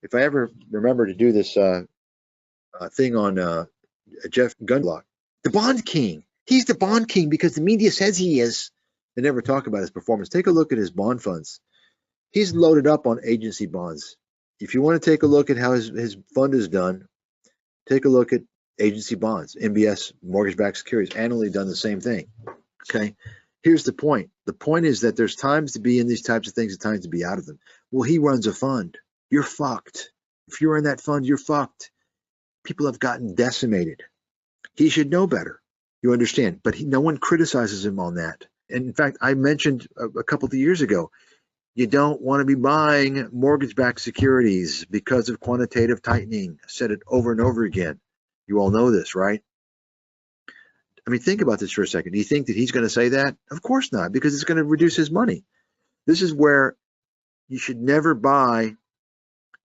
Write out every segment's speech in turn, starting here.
if I ever remember to do this thing on Jeff Gundlach, the bond king. He's the bond king because the media says he is. They never talk about his performance. Take a look at his bond funds. He's loaded up on agency bonds. If you want to take a look at how his fund is done, take a look at agency bonds, MBS, mortgage-backed securities. Annually done the same thing. Okay. Here's the point. The point is that there's times to be in these types of things and times to be out of them. Well, he runs a fund. You're fucked. If you're in that fund, you're fucked. People have gotten decimated. He should know better. You understand? But no one criticizes him on that. And in fact, I mentioned a couple of years ago, you don't want to be buying mortgage-backed securities because of quantitative tightening. I said it over and over again. You all know this, right? I mean, think about this for a second. Do you think that he's going to say that? Of course not, because it's going to reduce his money. This is where you should never buy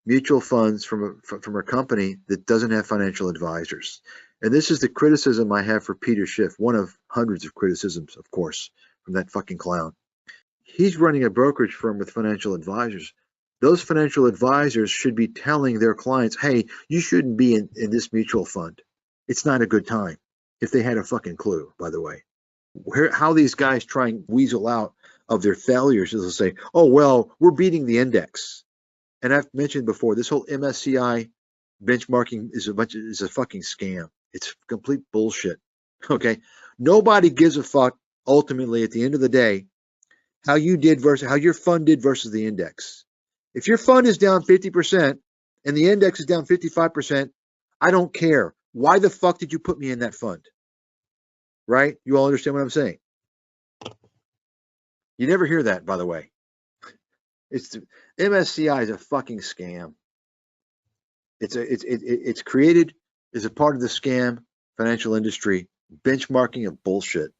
mutual funds from a company that doesn't have financial advisors. And this is the criticism I have for Peter Schiff, one of hundreds of criticisms, of course, from that fucking clown. He's running a brokerage firm with financial advisors. Those financial advisors should be telling their clients, hey, you shouldn't be in this mutual fund. It's not a good time. If they had a fucking clue, by the way. How these guys try and weasel out of their failures is they'll say, oh, well, we're beating the index. And I've mentioned before, this whole MSCI benchmarking is a fucking scam. It's complete bullshit. Okay? Nobody gives a fuck, ultimately, at the end of the day, how you did versus how your fund did versus the index. If your fund is down 50% and the index is down 55%, I don't care. Why the fuck did you put me in that fund? Right? You all understand what I'm saying? You never hear that, by the way. MSCI is a fucking scam. It's created as a part of the scam financial industry, benchmarking of bullshit.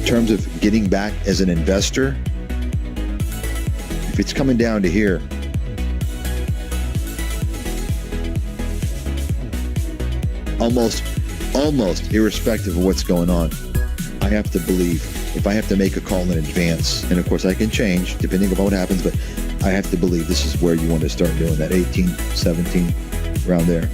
terms of getting back as an investor, if it's coming down to here, almost irrespective of what's going on, I have to believe, if I have to make a call in advance, and of course I can change depending on what happens, but I have to believe this is where you want to start doing that 18, 17, around there.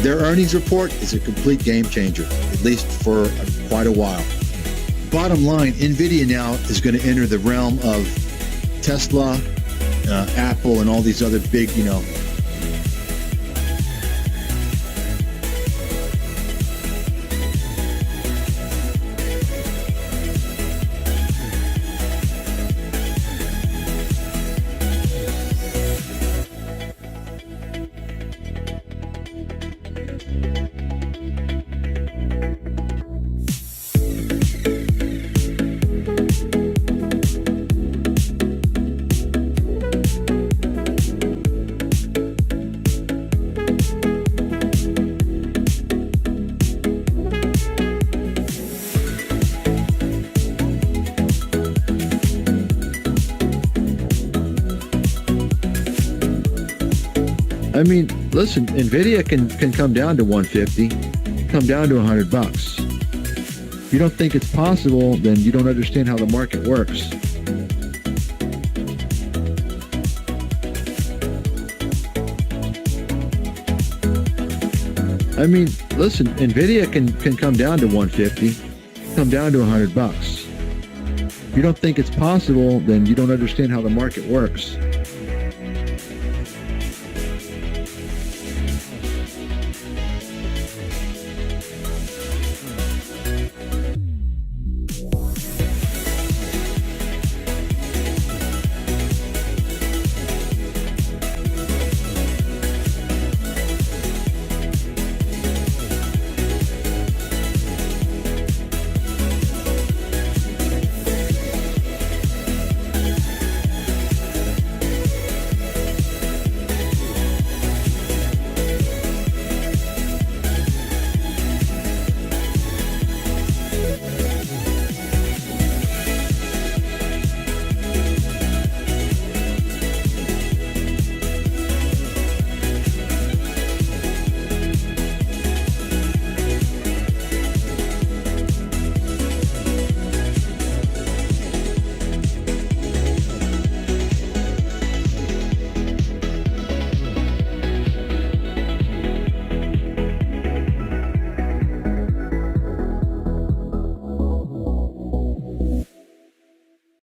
Their earnings report is a complete game changer, at least for quite a while. Bottom line, NVIDIA now is going to enter the realm of Tesla, Apple, and all these other big, I mean, listen, NVIDIA can come down to 150, come down to $100. If you don't think it's possible, then you don't understand how the market works. I mean, listen, NVIDIA can come down to 150, come down to $100. If you don't think it's possible, then you don't understand how the market works.